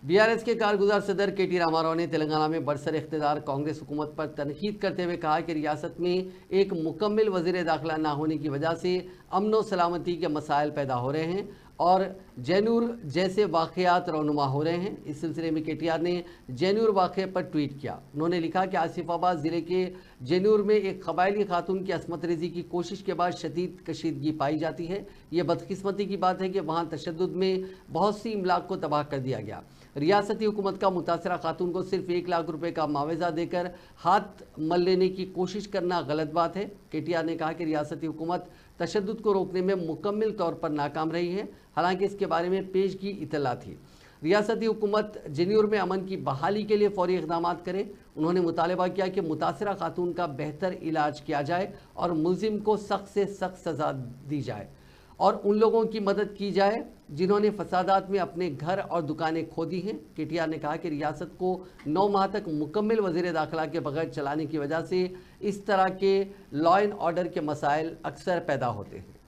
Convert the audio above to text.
BRS के कारगुजार सदर के टी रामाराव ने तेलंगाना में बरसर इख्तिदार कांग्रेस हुकूमत पर तनकीद करते हुए कहा कि रियासत में एक मुकम्मल वज़ीर दाखिला ना होने की वजह से अमन व सलामती के मसाइल पैदा हो रहे हैं और जैनूर जैसे वाक़यात रौनुमा हो रहे हैं। इस सिलसिले में केटीआर ने जैनूर वाक़े पर ट्वीट किया। उन्होंने लिखा कि आसिफाबाद ज़िले के जैनूर में एक कबायली खातून की असमत रेज़ी की कोशिश के बाद शदीद कशीदगी पाई जाती है। ये बदकिस्मती की बात है कि वहाँ तशद्दुद में बहुत सी इमलाक को तबाह कर दिया गया। रियासती हुकूमत का मुतासरा खातून को सिर्फ 1 लाख रुपए का मुआवजा देकर हाथ मल लेने की कोशिश करना गलत बात है। केटीआर ने कहा कि रियासती हुकूमत तशद्दुद को रोकने में मुकम्मल तौर पर नाकाम रही है, हालांकि इसके बारे में पेशगी इतला थी। रियासती हुकूमत जैनूर में अमन की बहाली के लिए फौरी इक़दाम करे। उन्होंने मुतालबा किया कि मुतासरा खातून का बेहतर इलाज किया जाए और मुलजिम को सख्त से सख्त सज़ा दी जाए और उन लोगों की मदद की जाए जिन्होंने फसादात में अपने घर और दुकानें खो दी हैं। केटीआर ने कहा कि रियासत को 9 माह तक मुकम्मल वज़ीर दाखिला के बगैर चलाने की वजह से इस तरह के लॉ एंड ऑर्डर के मसाइल अक्सर पैदा होते हैं।